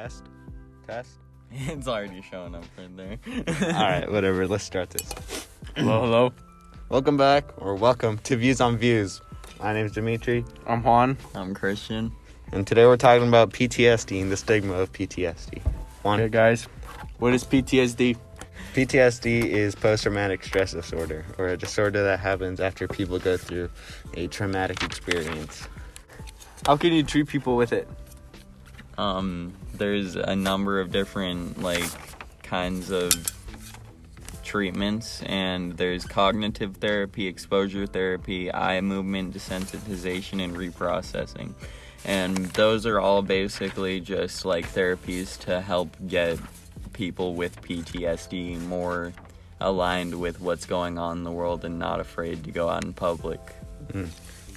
Test? It's already showing up right there. Alright, whatever. Let's start this. Hello. Welcome back, or welcome to Views on Views. My name is Dimitri. I'm Juan. I'm Christian. And today we're talking about PTSD and the stigma of PTSD. Juan? Okay, guys. What is PTSD? PTSD is post-traumatic stress disorder, or a disorder that happens after people go through a traumatic experience. How can you treat people with it? There's a number of different, kinds of treatments, and there's cognitive therapy, exposure therapy, eye movement desensitization, and reprocessing. And those are all basically just, therapies to help get people with PTSD more aligned with what's going on in the world and not afraid to go out in public.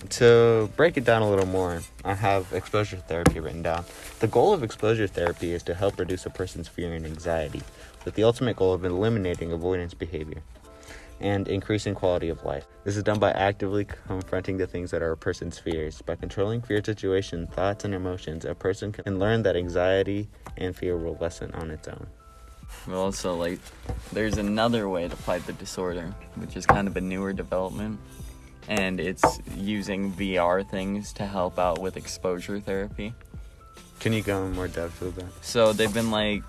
To break it down a little more, I have exposure therapy written down. The goal of exposure therapy is to help reduce a person's fear and anxiety, with the ultimate goal of eliminating avoidance behavior and increasing quality of life. This is done by actively confronting the things that are a person's fears. By controlling fear situation, thoughts, and emotions, a person can learn that anxiety and fear will lessen on its own. But also, there's another way to fight the disorder, which is kind of a newer development. And it's using VR things to help out with exposure therapy. Can you go in more depth with that? So they've been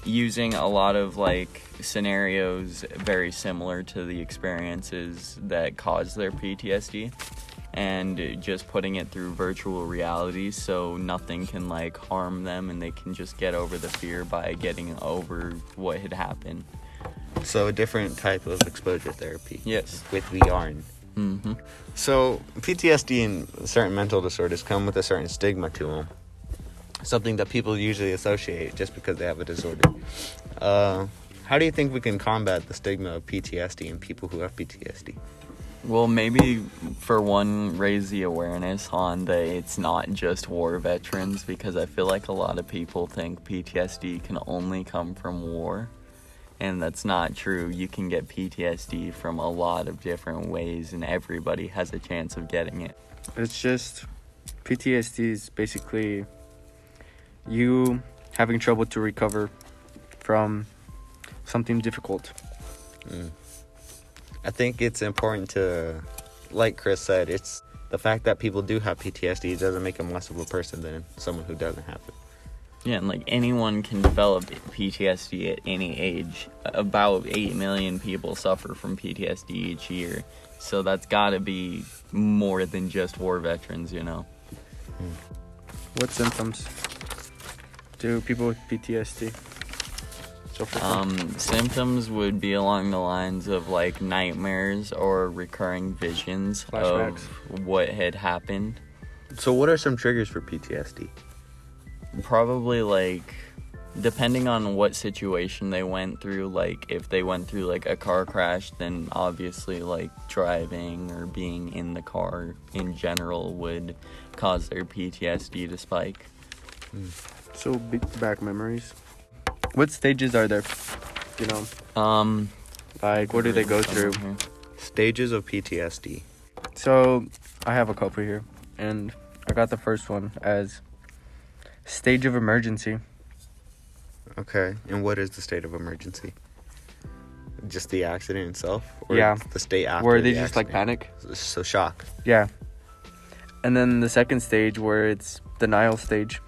using a lot of scenarios very similar to the experiences that cause their PTSD, and just putting it through virtual reality so nothing can harm them, and they can just get over the fear by getting over what had happened. So a different type of exposure therapy. Yes. With VR. Mm-hmm. So PTSD and certain mental disorders come with a certain stigma to them. Something that people usually associate just because they have a disorder. How do you think we can combat the stigma of PTSD in people who have PTSD? Well, maybe for one, raise the awareness on that it's not just war veterans, because I feel like a lot of people think PTSD can only come from war. And that's not true. You can get PTSD from a lot of different ways, and everybody has a chance of getting it. It's just PTSD is basically you having trouble to recover from something difficult. I think it's important to, like Chris said, it's the fact that people do have PTSD doesn't make them less of a person than someone who doesn't have it. Yeah, and anyone can develop PTSD at any age. About 8 million people suffer from PTSD each year. So that's gotta be more than just war veterans, What symptoms do people with PTSD suffer from? Symptoms would be along the lines of nightmares or recurring visions Flashbacks. of what had happened. So what are some triggers for PTSD? Probably depending on what situation they went through, if they went through a car crash, then obviously driving or being in the car in general would cause their PTSD to spike. So back memories. What stages are there? What do they go through? Stages of PTSD. So I have a couple here, and I got the first one as stage of emergency. Okay, and what is the state of emergency? Just the accident itself? Or Yeah. the state after Where they the just accident? panic. So shock. Yeah. And then the second stage where it's denial stage,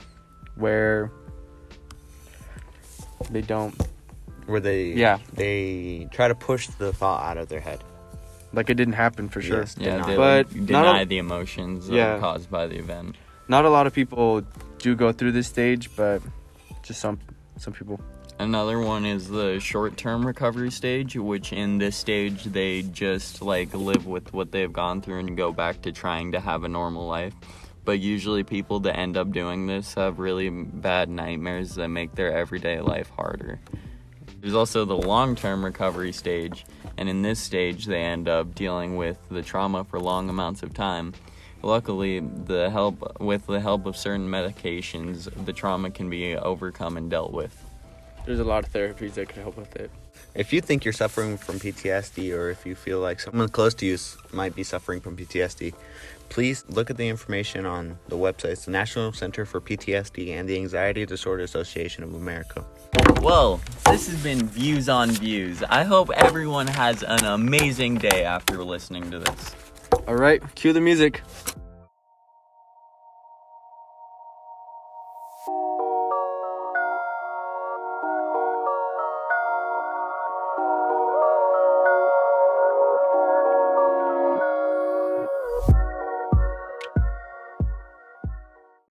where they don't, Where they try to push the thought out of their head. it didn't happen for sure. Yes. Yeah, Deny. they But deny the emotions that Yeah. are caused by the event. Not a lot of people do go through this stage, but just some people. Another one is the short-term recovery stage, which in this stage they just live with what they've gone through and go back to trying to have a normal life. But usually people that end up doing this have really bad nightmares that make their everyday life harder. There's also the long-term recovery stage, and in this stage they end up dealing with the trauma for long amounts of time. Luckily, with the help of certain medications, the trauma can be overcome and dealt with. There's a lot of therapies that can help with it. If you think you're suffering from PTSD, or if you feel like someone close to you might be suffering from PTSD, please look at the information on the websites, the National Center for PTSD and the Anxiety Disorder Association of America. Well, this has been Views on Views. I hope everyone has an amazing day after listening to this. All right, cue the music.